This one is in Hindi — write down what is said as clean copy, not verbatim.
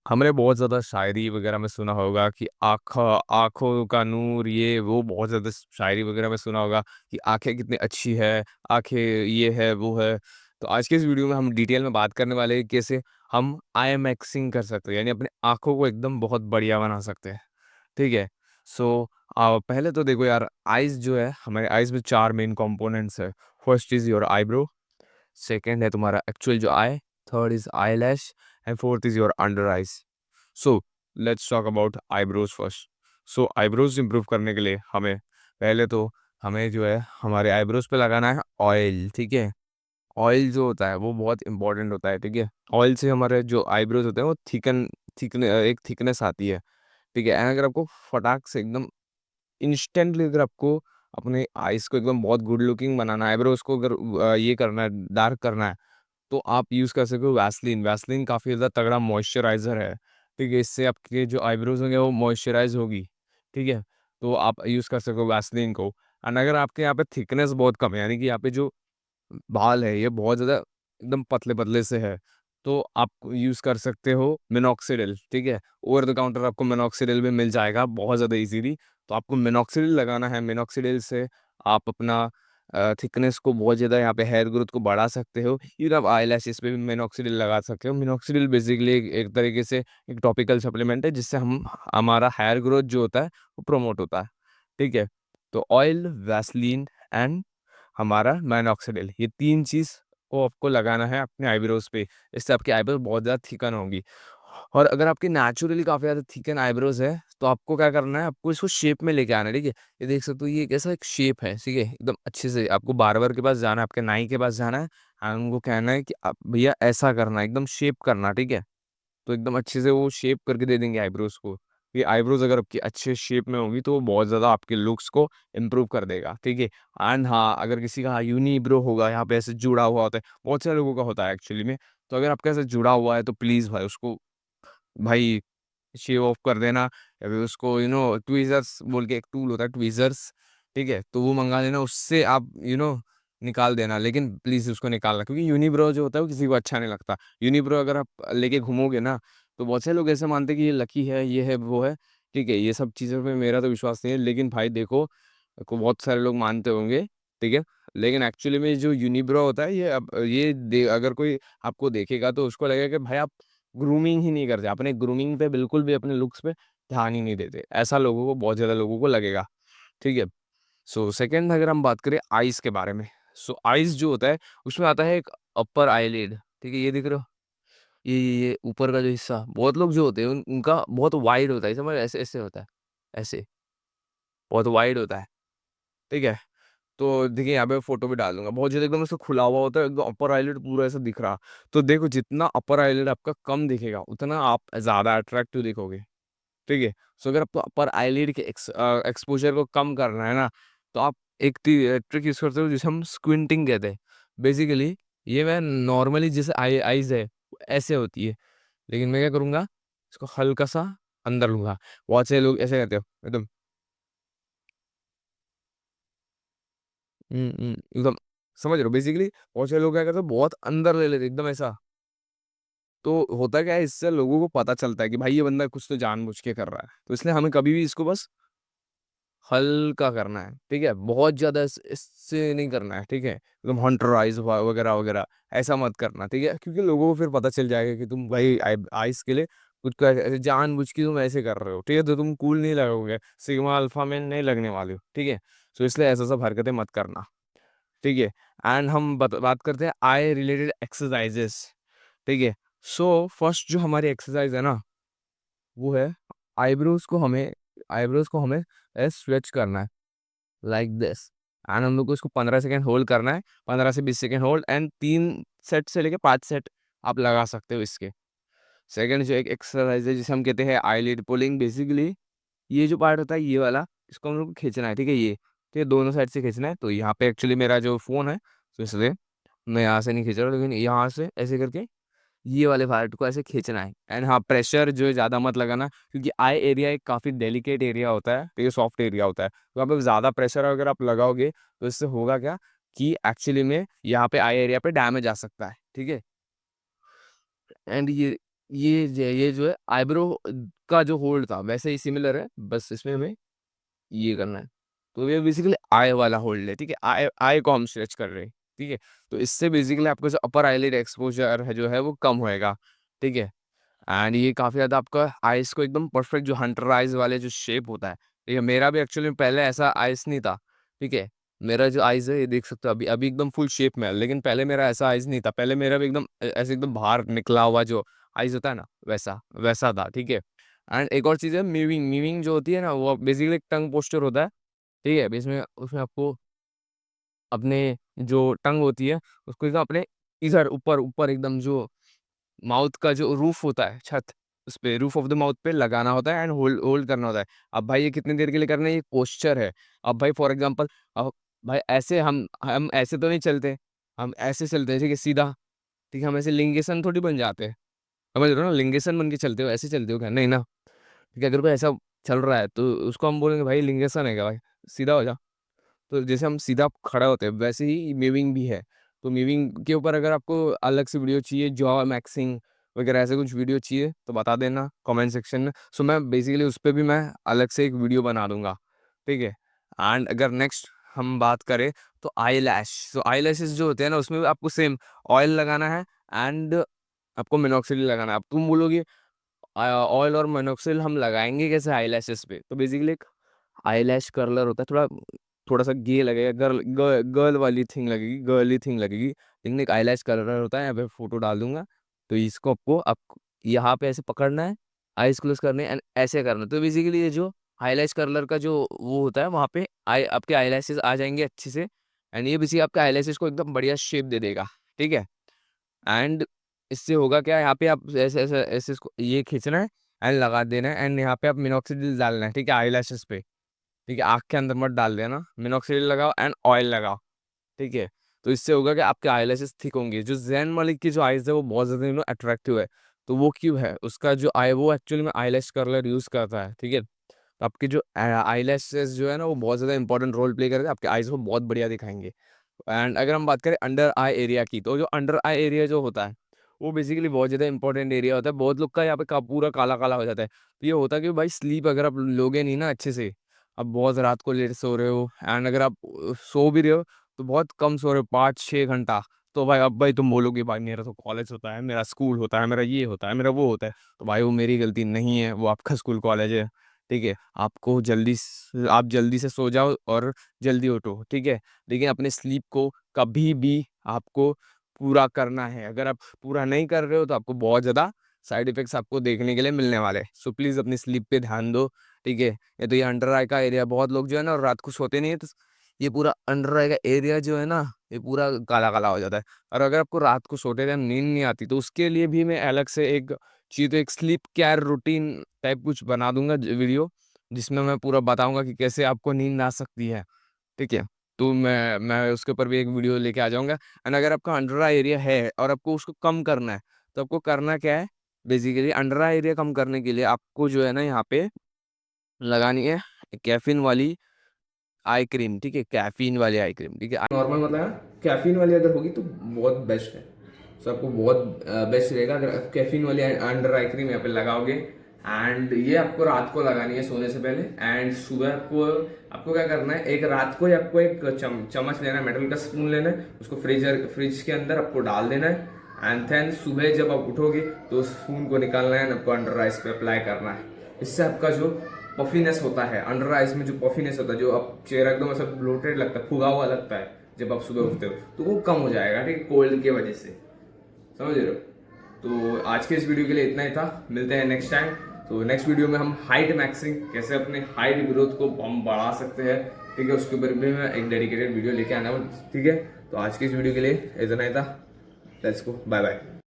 हमने बहुत ज़्यादा शायरी वगैरह में सुना होगा कि आँखों का नूर ये वो बहुत ज़्यादा शायरी वगैरह में सुना होगा कि आँखें कितनी अच्छी है, आँखें ये है, वो है। तो आज के इस वीडियो में हम डिटेल में बात करने वाले हैं कैसे हम आई मैक्सिंग कर सकते हैं, यानी अपनी आँखों को एकदम बहुत बढ़िया बना सकते हैं, ठीक है? सो पहले तो देखो यार, आइज़ जो है, हमारे आइज़ में 4 मेन कंपोनेंट्स है। First is your eyebrow, second है तुम्हारा एक्चुअल जो eye, third is eyelash and fourth is your under eyes. So let's talk about eyebrows first. So eyebrows improve करने के लिए हमें पहले तो हमें जो है हमारे आईब्रोज पे लगाना है ऑयल, ठीक है? ऑयल जो होता है वो बहुत इंपॉर्टेंट होता है, ठीक है? ऑयल से हमारे जो आईब्रोज होते हैं वो एक थिकनेस आती है, ठीक है? एंड अगर आपको फटाक से एकदम इंस्टेंटली अगर आपको अपने आईज को एकदम बहुत गुड लुकिंग बनाना है, आईब्रोज को अगर ये करना है, डार्क करना है, तो आप यूज़ कर सकते हो वैसलीन। वैसलीन काफ़ी ज़्यादा तगड़ा मॉइस्चराइज़र है, ठीक है? इससे आपके जो आईब्रोज़ होंगे वो मॉइस्चराइज़ होगी, ठीक है? तो आप यूज़ कर सकते हो वैसलीन को। एंड अगर आपके यहाँ पे थिकनेस बहुत कम है, यानी कि यहाँ पे जो बाल है ये बहुत ज़्यादा एकदम पतले-पतले से है, तो आप यूज़ कर सकते हो मिनॉक्सिडिल, ठीक है? ओवर द काउंटर आपको मिनॉक्सिडिल भी मिल जाएगा बहुत ज़्यादा ईज़िली। तो आपको मिनॉक्सिडिल लगाना है, मिनॉक्सिडिल से आप अपना थिकनेस को बहुत ज़्यादा यहाँ पे हेयर ग्रोथ को बढ़ा सकते हो। इवन आप आईलैशेज़ पे भी मिनॉक्सिडिल लगा सकते हो। मिनॉक्सिडिल बेसिकली एक एक तरीके से एक टॉपिकल सप्लीमेंट है जिससे हम हमारा हेयर ग्रोथ जो होता है वो प्रमोट होता है, ठीक है? तो ऑयल, वैसलीन एंड हमारा मिनॉक्सिडिल, ये 3 चीज़ को आपको लगाना है अपने आईब्रोज़ पे। इससे आपकी आईब्रो बहुत ज़्यादा थिकन होगी। और अगर आपकी नेचुरली काफ़ी ज़्यादा थिकन आईब्रोज़ है, तो आपको क्या करना है, आपको इसको शेप में लेके आना है, ठीक है? ये देख सकते हो, ये कैसा एक शेप है, ठीक है? एकदम अच्छे से आपको बार्बर के पास जाना है, आपके नाई के पास जाना है एंड उनको कहना है कि आप भैया ऐसा करना है, एकदम शेप करना, ठीक है? तो एकदम अच्छे से वो शेप करके दे देंगे आईब्रोज़ को। ये आईब्रोज़ अगर आपकी अच्छे शेप में होंगी तो वो बहुत ज़्यादा आपके लुक्स को इम्प्रूव कर देगा, ठीक है? एंड हाँ, अगर किसी का यूनिब्रो होगा, यहाँ पे ऐसे जुड़ा हुआ होता है, बहुत सारे लोगों का होता है एक्चुअली में। तो अगर आपका ऐसे जुड़ा हुआ है तो प्लीज़ भाई उसको भाई शेव ऑफ कर देना, या फिर उसको ट्वीज़र्स बोल के एक टूल होता है, ट्वीज़र्स, ठीक है? तो वो मँगा लेना, उससे आप निकाल देना, लेकिन प्लीज़ उसको निकालना, क्योंकि यूनिब्रो जो होता है वो किसी को अच्छा नहीं लगता। यूनिब्रो अगर आप लेके घूमोगे ना, तो बहुत से लोग ऐसे मानते हैं कि ये लकी है, ये है, वो है, ठीक है? ये सब चीज़ों पे मेरा तो विश्वास नहीं है, लेकिन भाई देखो, को बहुत सारे लोग मानते होंगे, ठीक है? लेकिन एक्चुअली में जो यूनिब्रो होता है ये अब ये दे अगर कोई आपको देखेगा तो उसको लगेगा कि भाई आप ग्रूमिंग ही नहीं करते, अपने ग्रूमिंग पे बिल्कुल भी अपने लुक्स पे ध्यान ही नहीं देते। ऐसा लोगों को बहुत ज़्यादा लोगों को लगेगा, ठीक है? सो सेकंड अगर हम बात करें आइज़ के बारे में, सो आइज़ जो होता है उसमें आता है एक अपर आईलिड, ठीक है? ये दिख रहे हो? ये ऊपर का जो हिस्सा, बहुत लोग जो होते हैं उनका बहुत वाइड होता है, समझ ऐसे-ऐसे होता है, ऐसे, बहुत वाइड होता है, ठीक है? तो देखिए यहाँ पे फ़ोटो भी डाल दूँगा। बहुत ज़्यादा एकदम ऐसे खुला हुआ होता है, एकदम अपर आईलिड पूरा ऐसा दिख रहा। तो देखो जितना अपर आईलिड आपका कम दिखेगा, उतना आप ज़्यादा अट्रैक्टिव दिखोगे, ठीक है? सो अगर आपको अपर आईलिड के एक्सपोज़र को कम करना है ना, तो आप एक ट्रिक यूज़ करते हो जिसे हम स्क्विंटिंग कहते हैं। बेसिकली ये मैं नॉर्मली जैसे आइज़ है, ऐसे होती है, लेकिन मैं क्या करूँगा, इसको हल्का-सा अंदर लूँगा। बहुत से लोग ऐसे करते हो, एकदम एकदम समझ रहे हो? बेसिकली बहुत सारे लोग क्या करते हैं, बहुत अंदर ले लेते हैं, एकदम ऐसा। तो होता क्या है, इससे लोगों को पता चलता है कि भाई ये बंदा कुछ तो जानबूझ के कर रहा है। तो इसलिए हमें कभी भी इसको बस हल्का करना है, ठीक है? बहुत ज़्यादा इससे नहीं करना है, ठीक है? एकदम हंटर आइज़ वगैरह-वगैरह ऐसा मत करना, ठीक है? क्योंकि लोगों को फिर पता चल जाएगा कि तुम भाई आइज़ के लिए खुद को ऐसे जानबूझ के तुम ऐसे कर रहे हो, ठीक है? तो तुम कूल नहीं लगोगे, सिग्मा अल्फा में नहीं लगने वाले हो, ठीक है? सो इसलिए ऐसा सब हरकतें मत करना, ठीक है? एंड हम बात करते हैं आई रिलेटेड एक्सरसाइज़ेज़, ठीक है? सो फर्स्ट जो हमारी एक्सरसाइज़ है ना, वो है आईब्रोज़ को हमें आईब्रोज़ को हमें स्ट्रेच करना है। लाइक दिस, एंड हम लोग को इसको 15 सेकंड होल्ड करना है, 15 से 20 सेकंड होल्ड, एंड 3 सेट से लेके 5 सेट आप लगा सकते हो इसके। सेकंड जो एक एक्सरसाइज है जिसे हम कहते हैं आईलिड पुलिंग, बेसिकली ये जो पार्ट होता है ये वाला, इसको हम लोग को खींचना है, ठीक है? ये, ठीक है? दोनों साइड से खींचना है। तो यहाँ पे एक्चुअली मेरा जो फ़ोन है, तो इसलिए मैं यहाँ से नहीं खींच रहा हूँ, लेकिन यहाँ से ऐसे करके ये वाले पार्ट को ऐसे खींचना है। एंड हाँ, प्रेशर जो है ज़्यादा मत लगाना, क्योंकि आई एरिया एक काफ़ी डेलिकेट एरिया होता है, तो ये सॉफ्ट एरिया होता है। तो यहाँ पे ज़्यादा प्रेशर अगर आप लगाओगे तो इससे होगा क्या कि एक्चुअली में यहाँ पे आई एरिया पे डैमेज आ सकता है, ठीक है? एंड ये ये जो है आईब्रो का जो होल्ड था वैसे ही सिमिलर है, बस इसमें हमें ये करना है। तो ये बेसिकली आई वाला होल्ड है, ठीक है? आई आई को हम स्ट्रेच कर रहे हैं, ठीक है? तो इससे बेसिकली आपका जो अपर आईलिड एक्सपोज़र है जो है वो कम होएगा, ठीक है? एंड ये काफ़ी ज़्यादा आपका आइज़ को एकदम परफेक्ट जो हंटर आइज़ वाले जो शेप होता है, ठीक है? मेरा भी एक्चुअली में पहले ऐसा आइज़ नहीं था, ठीक है? मेरा जो आइज़ है ये देख सकते हो अभी अभी एकदम फुल शेप में है, लेकिन पहले मेरा ऐसा आइज़ नहीं था। पहले मेरा भी एकदम ऐसे एकदम बाहर निकला हुआ जो आइज़ होता है ना, वैसा वैसा था, ठीक है? एंड एक और चीज़ है मीविंग, मीविंग जो होती है ना वो बेसिकली एक टंग पोस्चर होता है, ठीक है? इसमें उसमें आपको अपने जो टंग होती है उसको एकदम अपने इधर ऊपर ऊपर एकदम जो माउथ का जो रूफ होता है, छत, उसपे रूफ ऑफ द माउथ पे लगाना होता है एंड होल्ड होल्ड करना होता है। अब भाई ये कितनी देर के लिए करना है, ये पोस्चर है। अब भाई फॉर एग्ज़ाम्पल भाई ऐसे हम ऐसे तो नहीं चलते, हम ऐसे चलते हैं, ठीक है, सीधा, ठीक है, हम ऐसे लिंगेसन थोड़ी बन जाते हैं। समझ रहे हो ना? लिंगेसन बन के चलते हो, ऐसे चलते हो क्या? नहीं ना, ठीक है, अगर कोई ऐसा चल रहा है तो उसको हम बोलेंगे भाई लिंगेसन है क्या भाई? सीधा हो जा। तो जैसे हम सीधा खड़ा होते हैं वैसे ही मीविंग भी है। तो मीविंग के ऊपर अगर आपको अलग से वीडियो चाहिए, जॉ मैक्सिंग वगैरह ऐसे कुछ वीडियो चाहिए तो बता देना कमेंट सेक्शन में। सो मैं बेसिकली उस पे भी मैं अलग से एक वीडियो बना दूँगा, ठीक है? एंड अगर नेक्स्ट हम बात करें तो आईलैश, तो आईलैशेस जो होते हैं ना उसमें भी आपको सेम ऑयल लगाना है एंड आपको मिनॉक्सिडिल लगाना है। अब तुम बोलोगे ऑयल और मिनॉक्सिडिल हम लगाएँगे कैसे आईलैशेस पे? तो बेसिकली एक आईलैश कर्लर होता है, थोड़ा-सा गे लगेगा, गर्ल वाली थिंग लगेगी, गर्ली थिंग लगेगी। लेकिन एक आईलैश कर्लर होता है, यहाँ पे फ़ोटो डाल दूँगा। तो इसको आप यहाँ पे ऐसे पकड़ना है, आइज़ क्लोज़ करने हैं एंड ऐसे करना है। तो बेसिकली ये जो आईलैश कर्लर का जो वो होता है, वहाँ पे आपके आईलैशेज़ आ जाएँगे अच्छे से एंड ये बेसिकली आपके आईलैशेज़ को एकदम बढ़िया शेप दे देगा, ठीक है? एंड इससे होगा क्या, यहाँ पे आप ऐसे इसको ये खींचना है एंड लगा देना है एंड यहाँ पे आप मिनॉक्सिडिल डालना है, ठीक है? आईलैशेज़ पे। ठीक है, आँख के अंदर मत डाल देना, मिनॉक्सिडिल लगाओ एंड ऑयल लगाओ, ठीक है? तो इससे होगा कि आपके आईलैशेज़ थिक होंगे। जो ज़ैन मालिक की जो आईज़ है वो बहुत ज़्यादा अट्रैक्टिव है। तो वो क्यों है? उसका जो आई वो एक्चुअली में आईलैश कर्लर यूज़ करता है, ठीक है? तो आपकी जो आईलैशेज़ जो है ना वो बहुत ज़्यादा इंपॉर्टेंट रोल प्ले करते हैं, आपके आईज़ को बहुत बढ़िया दिखाएँगे। एंड अगर हम बात करें अंडर आई एरिया की, तो जो अंडर आई एरिया जो होता है, वो बेसिकली बहुत ज़्यादा इंपॉर्टेंट एरिया होता है। बहुत लोग का यहाँ पे पूरा काला-काला हो जाता है। तो ये होता है कि भाई स्लीप अगर आप लोगे नहीं ना अच्छे से, आप बहुत रात को लेट सो रहे हो एंड अगर आप सो भी रहे हो, तो बहुत कम सो रहे हो 5-6 घंटा, तो भाई अब भाई तुम बोलोगे भाई मेरा तो कॉलेज होता है, मेरा स्कूल होता है, मेरा ये होता है, मेरा वो होता है। तो भाई वो मेरी गलती नहीं है, वो आपका स्कूल कॉलेज है, ठीक है? आपको आप जल्दी से सो जाओ और जल्दी उठो, ठीक है? लेकिन अपने स्लीप को कभी भी आपको पूरा करना है। अगर आप पूरा नहीं कर रहे हो तो आपको बहुत ज़्यादा साइड इफ़ेक्ट्स आपको देखने के लिए मिलने वाले हैं। सो प्लीज़ अपनी स्लीप पे ध्यान दो, ठीक है? या तो ये अंडर आई का एरिया बहुत लोग जो है ना रात को सोते नहीं है तो ये पूरा अंडर आई का एरिया जो है ना ये पूरा काला-काला हो जाता है। और अगर आपको रात को सोते टाइम नींद नहीं आती तो उसके लिए भी मैं अलग से एक चीज़ एक स्लीप केयर रूटीन टाइप कुछ बना दूँगा वीडियो जिसमें मैं पूरा बताऊँगा कि कैसे आपको नींद आ सकती है, ठीक है? तो मैं उसके ऊपर भी एक वीडियो लेके आ जाऊँगा एंड अगर आपका अंडर आई एरिया है और आपको उसको कम करना है, तो आपको करना क्या है? बेसिकली अंडर आई एरिया कम करने के लिए आपको जो है ना यहाँ पे लगानी है कैफ़ीन वाली आई क्रीम, ठीक है? कैफ़ीन वाली आई क्रीम, ठीक है? नॉर्मल मतलब कैफ़ीन वाली अगर होगी तो बहुत बेस्ट है। सो आपको बहुत बेस्ट रहेगा अगर आप कैफ़ीन वाली अंडर आई क्रीम यहाँ पे लगाओगे एंड ये आपको रात को लगानी है सोने से पहले एंड सुबह आपको आपको क्या करना है, एक रात को ही आपको एक चम्मच लेना है, मेटल का स्पून लेना है, उसको फ्रिज के अंदर आपको डाल देना है एंड देन सुबह जब आप उठोगे तो उस स्पून को निकालना है एंड आपको अंडर आइज पे अप्लाई करना है। इससे आपका जो पफीनेस होता है अंडर आइज में, जो पफीनेस होता है, जो आप चेहरा एकदम ऐसा ब्लोटेड लगता है, फुगा हुआ लगता है जब आप सुबह उठते हो, तो वो कम हो जाएगा, ठीक है? कोल्ड की वजह से, समझ रहे हो? तो आज के इस वीडियो के लिए इतना ही था, मिलते हैं नेक्स्ट टाइम। तो नेक्स्ट वीडियो में हम हाइट मैक्सिंग कैसे अपने हाइट ग्रोथ को हम बढ़ा सकते हैं, ठीक है, उसके ऊपर भी मैं एक डेडिकेटेड वीडियो लेके आना हूँ, ठीक है? तो आज की इस वीडियो के लिए इतना ही था। Let's go, bye bye.